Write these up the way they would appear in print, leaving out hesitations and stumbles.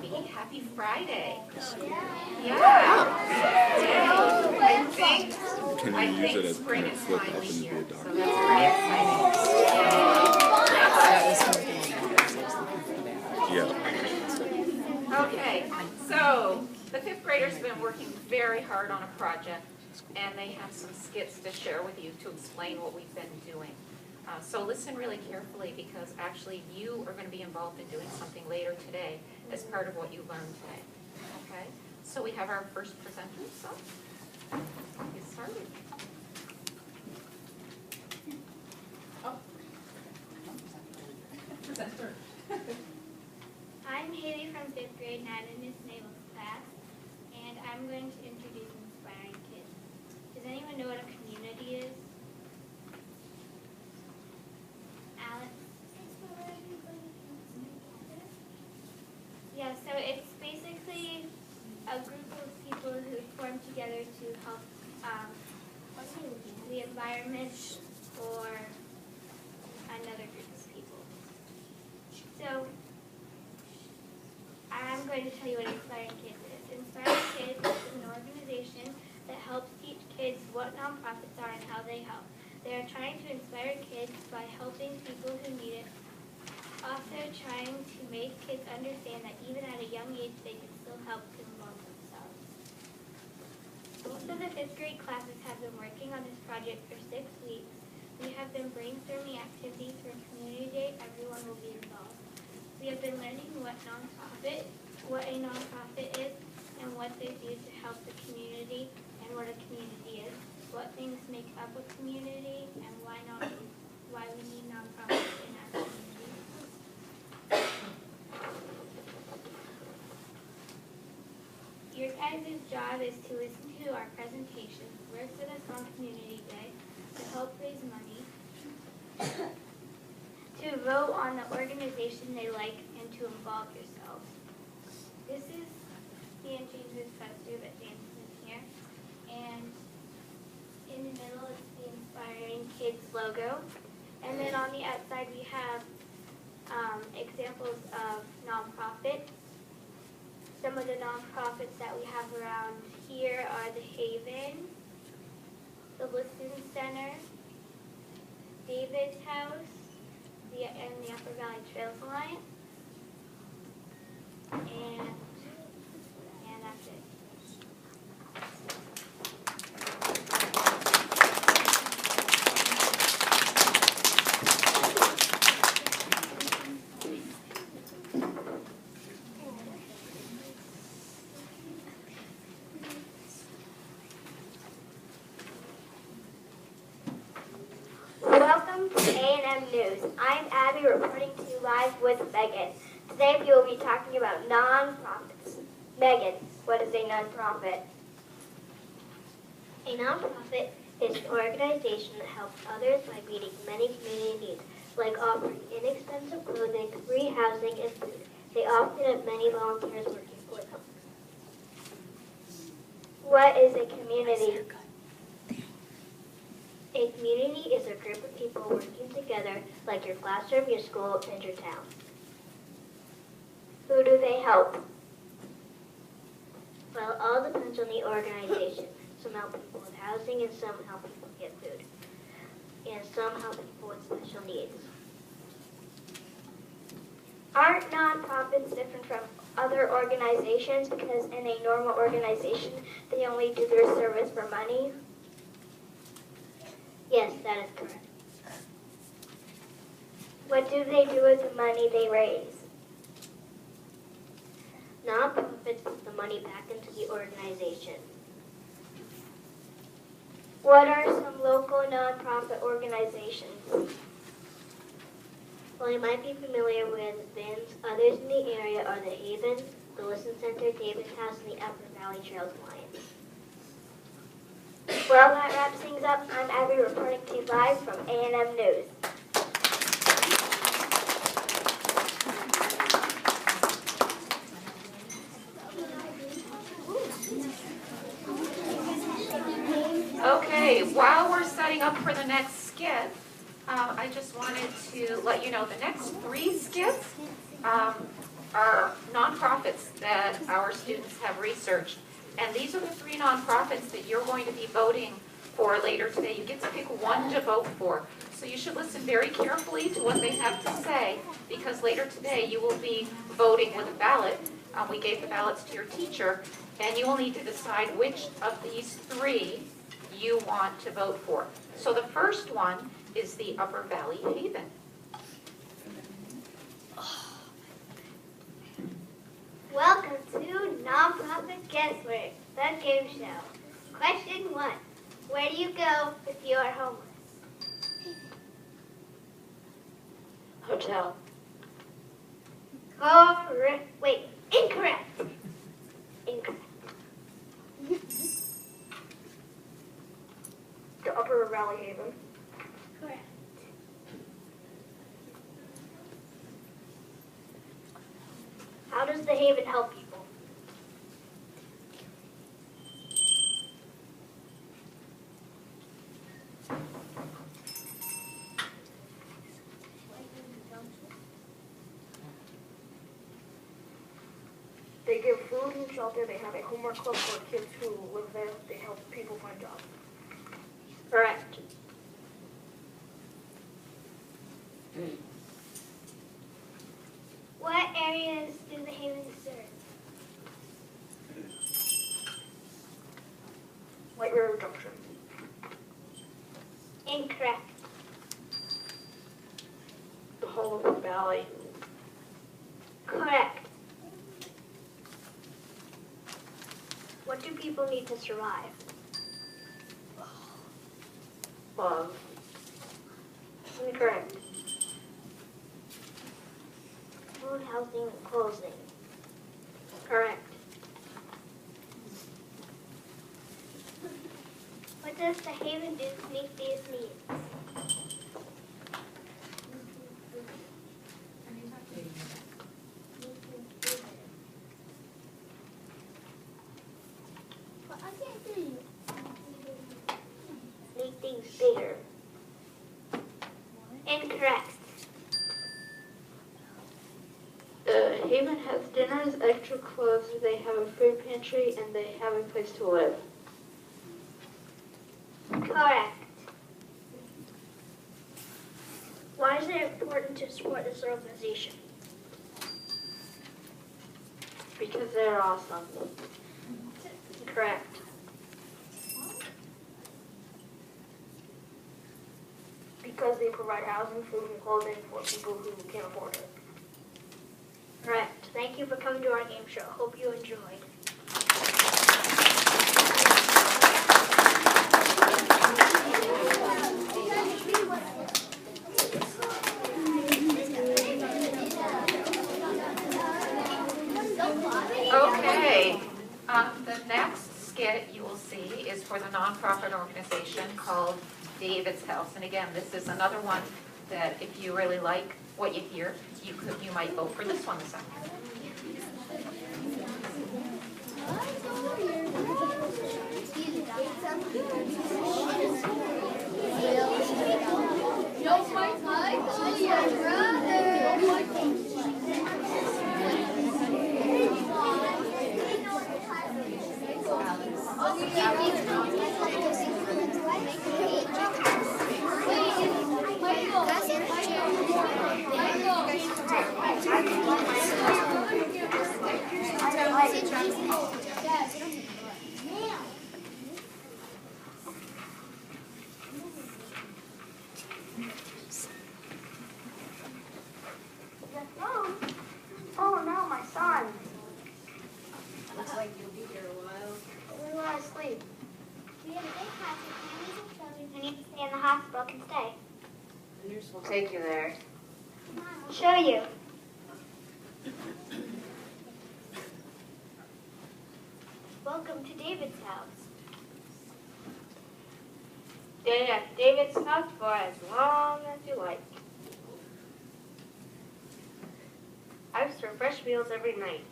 Happy Friday. Yeah. I think spring is finally here, so that's pretty exciting. Yeah. Okay, so the fifth graders have been working very hard on a project, and they have some skits to share with you to explain what we've been doing. So listen really carefully, because actually you are going to be involved in doing something later today as part of what you learned today. Okay? So we have our first presenter, so get started. Oh. Presenter. I'm Haley from 5th grade, and I'm in Miss Navel's class, and I'm going to introduce Inspiring Kids. Does anyone know what a community is? Alex? Yeah, so it's basically a group of people who form together to help the environment or another group of people. So I'm going to tell you what Inspiring Kids is. Inspiring Kids is an organization that helps teach kids what nonprofits are and how they help. They are trying to inspire kids by helping people who need it, also trying to make kids understand that even at a young age they can still help to involve themselves. Most of the 5th grade classes have been working on this project for 6 weeks. We have been brainstorming activities for a community day. Everyone will be involved. We have been learning what a nonprofit is, and what they do to help the community, and what a community is, what things make up a community, and why we need nonprofits in our community. Your guys' job is to listen to our presentations, work with us on Community Day, to help raise money, to vote on the organization they like, and to involve yourselves. This is the Jesus Festival that dances in here, and in the middle is the Inspiring Kids logo, and then on the outside we have examples of nonprofits. Some of the nonprofits that we have around here are the Haven, the Listen Center, David's House, and the Upper Valley Trails Alliance, and that's it. Welcome to A&M News. I'm Abby, reporting to you live with Megan. Today we will be talking about nonprofits. Megan, what is a nonprofit? A nonprofit is an organization that helps others by meeting many community needs, like offering inexpensive clothing, free housing, and food. They often have many volunteers working for them. What is a community? A community is a group of people working together, like your classroom, your school, and your town. Who do they help? Well, it all depends on the organization. Some help people with housing, and some help people get food. And some help people with special needs. Aren't nonprofits different from other organizations? Because in a normal organization, they only do their service for money. Yes, that is correct. What do they do with the money they raise? Nonprofits put the money back into the organization. What are some local nonprofit organizations? Well, you might be familiar with VINS. Others in the area are the Haven, the Listen Center, David's House, and the Upper Valley Trails Alliance. Well, that wraps things up. I'm Abby, reporting to you live from A&M News. Okay, while we're setting up for the next skit, I just wanted to let you know the next 3 skits are nonprofits that our students have researched. And these are the 3 nonprofits that you're going to be voting for later today. You get to pick one to vote for. So you should listen very carefully to what they have to say, because later today you will be voting with a ballot. We gave the ballots to your teacher, and you will need to decide which of these 3 you want to vote for. So the first one is the Upper Valley Haven. Welcome to Nonprofit Guesswork, the game show. Question 1. Where do you go if you are homeless? Hotel. Incorrect. Incorrect. The Upper Valley Haven. Correct. How does the Haven help people? They give food and shelter. They have a homework club for kids who live there. They help people find jobs. Correct. What areas do the Havens serve? White River Junction. Incorrect. The whole of the valley. Correct. What do people need to survive? Love. Incorrect. Food, housing, and clothing. Correct. What does the Haven do to meet these needs? Make things bigger. Incorrect. The Haven has dinners, extra clothes, they have a food pantry, and they have a place to live. Correct. Why is it important to support this organization? Because they're awesome. Correct. Because they provide housing, food, and clothing for people who can't afford it. Correct. Thank you for coming to our game show. Hope you enjoyed. Okay. The next skit you will see is for the nonprofit organization called David's House. And again, this is another one that if you really like what you hear, you might vote for this one this afternoon. Oh no, my son. Looks like you'll be here a while. Where do I sleep? We have a big house with families and children who need to stay in the hospital can stay. And you're supposed Take you there. I'll show you. Welcome to David's house. Stay at David's house for as long as you like. I serve fresh meals every night.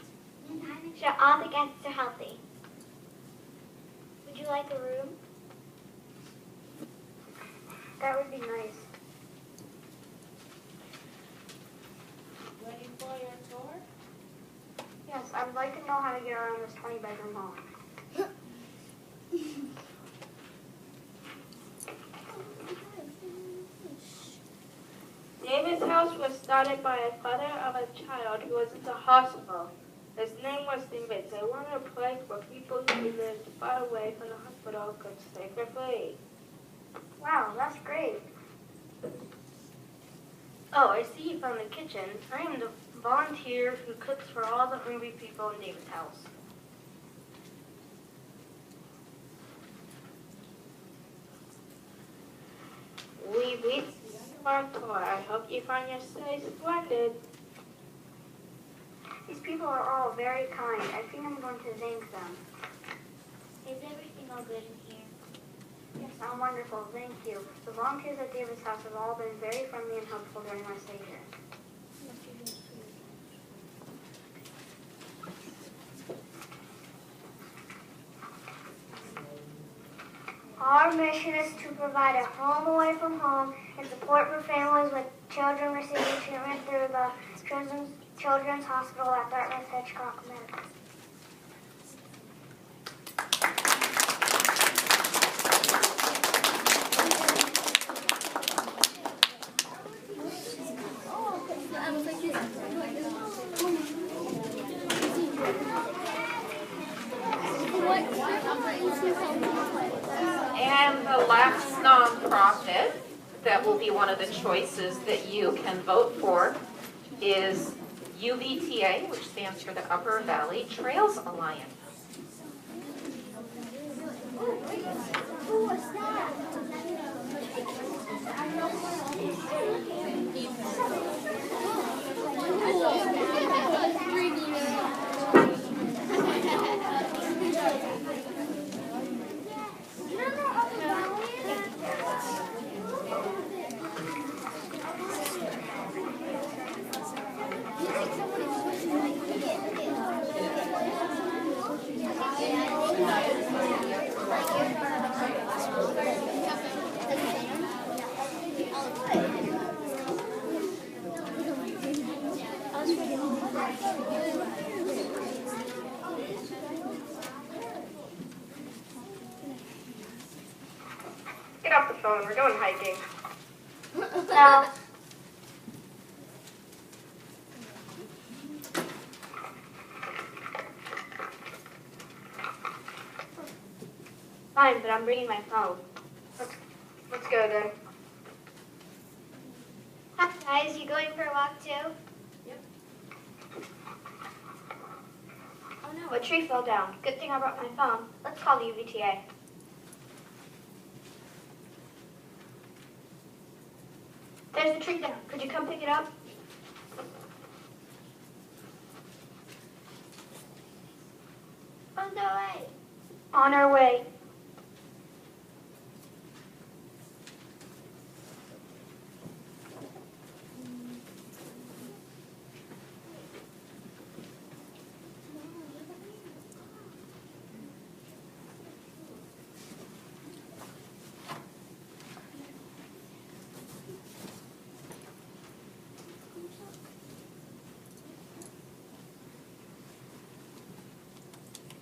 And I make sure all the guests are healthy. Would you like a room? That would be nice. ready for your tour? Yes, I would like to know how to get around this 20-bedroom home. David's house was started by a father of a child who was in the hospital. His name was David. They wanted a place where people who lived far away from the hospital could stay for free. Wow, that's great. Oh, I see you from the kitchen. I am the volunteer who cooks for all the hungry people in David's house. We reached our tour. I hope you find your stay splendid. These people are all very kind. I think I'm going to thank them. Is everything all good in here? Yes, I'm wonderful. Thank you. The volunteers at David's house have all been very friendly and helpful during my stay here. Our mission is to provide a home away from home and support for families with children receiving treatment through the Children's Hospital at Dartmouth Hitchcock Medical. And the last nonprofit that will be one of the choices that you can vote for is UVTA, which stands for the Upper Valley Trails Alliance. Get off the phone. We're going hiking. No. Fine, but I'm bringing my phone. Let's go then. Hi guys, you going for a walk too? Oh no, a tree fell down. Good thing I brought my phone. Let's call the UVTA. There's the tree down. Could you come pick it up? On the way. On our way.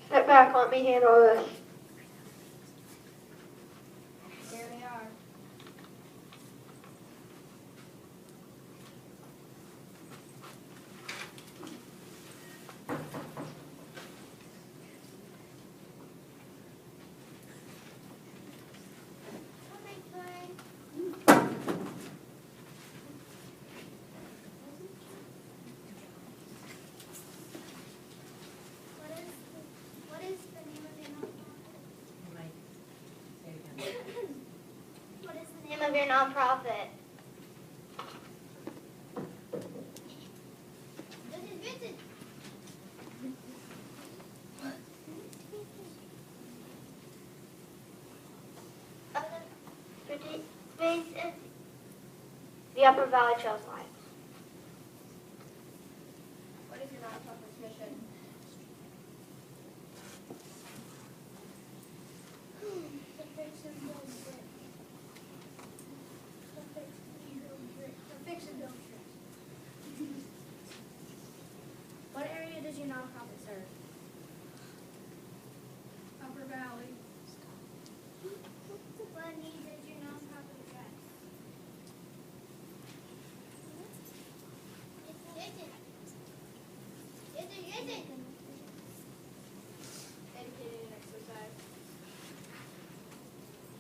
Step back, let me handle this. Here we are. What is the name of your nonprofit? What is the name of your nonprofit? The Upper Valley Trails Alliance. What is your nonprofit's mission? What area does your nonprofit Educating and exercise.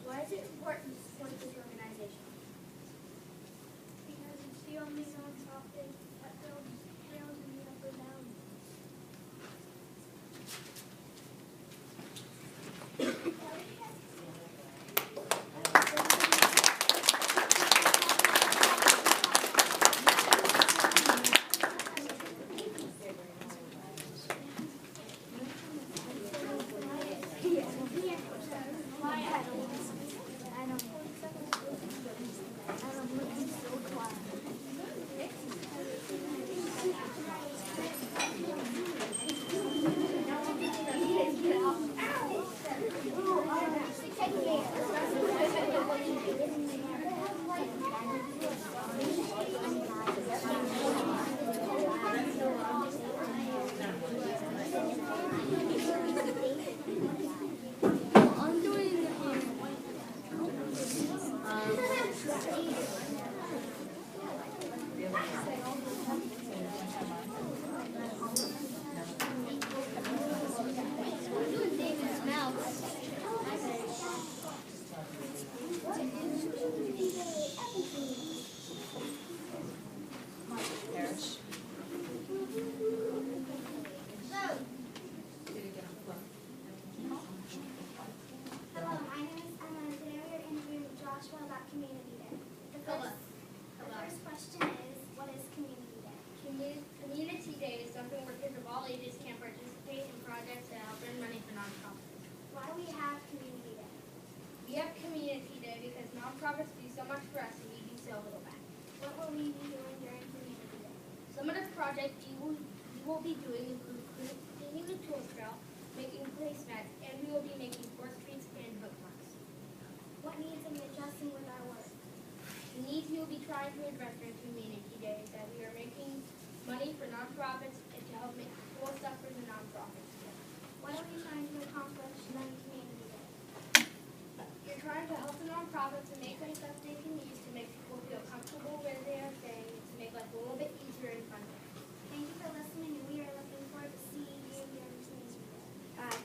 Why is it important to support this organization? Because it's the only nonprofit that builds trails in the Upper Valley. Hello, my name is Emma, and today we are interviewing Joshua about Community Day. The first question is, what is Community Day? Community Day is something where kids of all ages can participate in projects that help earn money for nonprofits. Why do we have Community Day? We have Community Day because nonprofits do so much for us and we do so little back. What will we be doing during Community Day? Some of the projects you will be doing include cleaning the tool trail, making placemats, and we will be making 4th Streets and bookmarks. What needs are we addressing with our work? The needs we will be trying to address during Community Day is that we are making money for nonprofits and to help make cool stuff for the nonprofits. What are we trying to accomplish during Community Day? You're trying to help the nonprofits and make them stuff they can use to make people feel comfortable where they are staying and to make life a little bit easier and funner. Thank you for listening, and we are looking forward to seeing you during Community Day. Bye.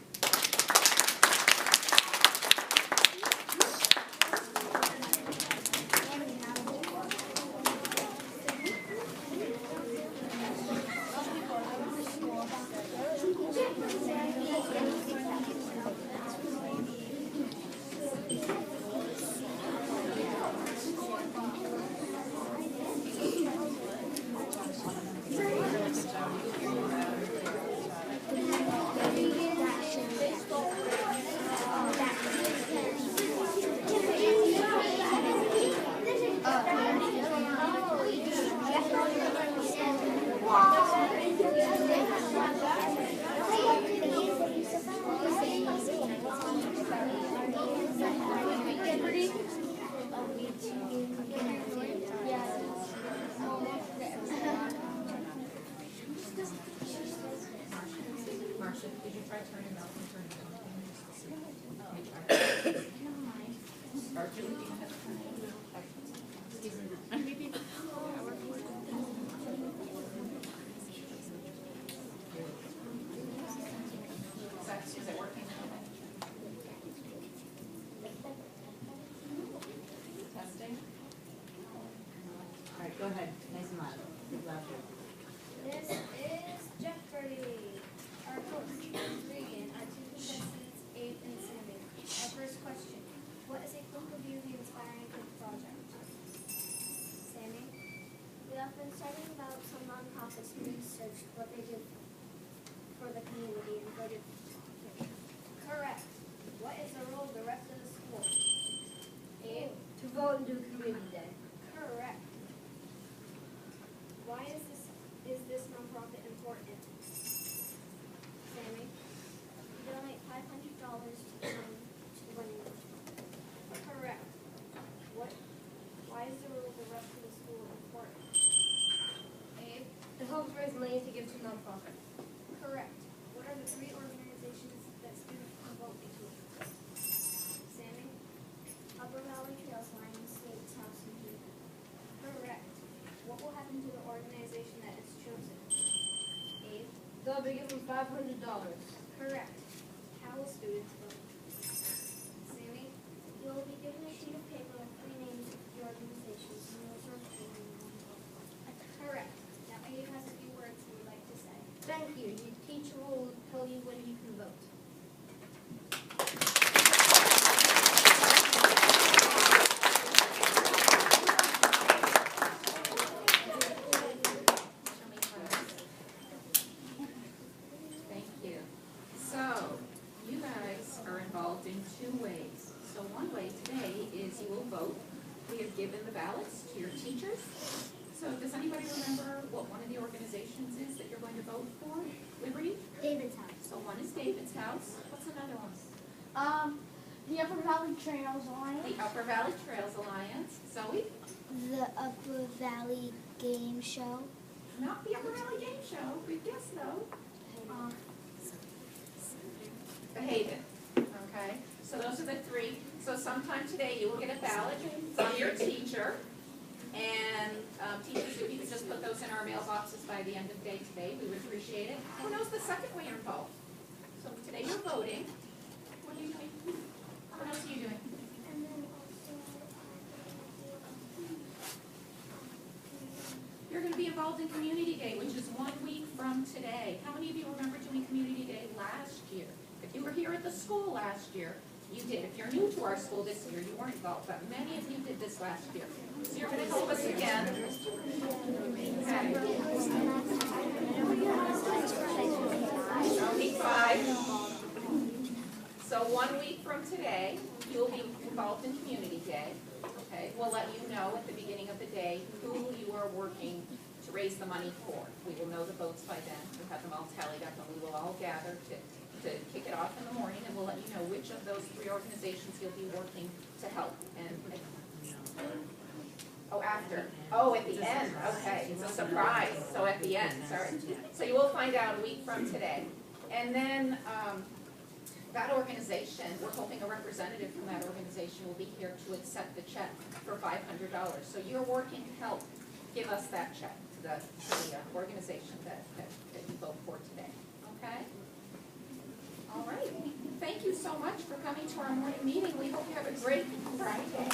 Marcia, did you try turning it off and turning it on? Is it working? Testing? All right, go ahead. Nice and loud. Good laughter. This is Jeopardy! Our host is Regan, our two contestants, Abe and Sammy. Our first question, what is a quick review of the Inspiring Kids Project? Sammy? We have been studying about some nonprofits and researched what they do for the community and voted. Correct. What is the role of the rest of the school? Abe? To vote and do Community Day. Correct. Why is this nonprofit important? Sammy? Donate $500 to the winning. Correct. Why is the role of the rest of the school important? Abe? To help raise money to give to nonprofits. Correct. What are the 3 organizations that students can vote between? Sammy? Upper Valley Trails Line, Skits, House and Heat. Correct. What will happen to the organization that is chosen? Abe? The they'll be given $500. Correct. How will students vote? Sammy? You will be given a sheet of paper with 3 names of your organizations and you will sort the paper in one book. Correct. Now Abe has a few words he would like to say. Thank you. Your teacher will tell you when you can vote. Thank you. So, you guys are involved in 2 ways. So one way today is you will vote. We have given the ballots to your teachers. So does anybody remember what one of the organizations is that you're going to vote for? Liberty? David's house. So one is David's House. What's another one? The Upper Valley Trails Alliance. The Upper Valley Trails Alliance. Zoe? The Upper Valley Game Show. Not the Upper Valley Game Show. Good guess though. The Haven. Okay. So those are the 3. So sometime today you will get a ballot from your teacher. And teachers, if you could just put those in our mailboxes by the end of the day today, we would appreciate it. Who knows the second way you're involved? So today you're voting. What are you doing? What else are you doing? And then also, You're going to be involved in Community Day, which is 1 week from today. How many of you remember doing Community Day last year? If you were here at the school last year, you did. If you're new to our school this year, you weren't involved, but many of you did this last year. So you're going to help us again. Okay. Week 5. So 1 week from today, you will be involved in Community Day. Okay, we'll let you know at the beginning of the day who you are working to raise the money for. We will know the votes by then. We'll have them all tallied up and we will all gather to kick it off in the morning, and we'll let you know which of those 3 organizations you'll be working to help. After. At the end. Okay, it's a surprise. So at the end, sorry. So you will find out a week from today. And then that organization, we're hoping a representative from that organization will be here to accept the check for $500. So you're working to help give us that check to the organization that you vote for today. Okay? All right. Thank you so much for coming to our morning meeting. We hope you have a great Friday.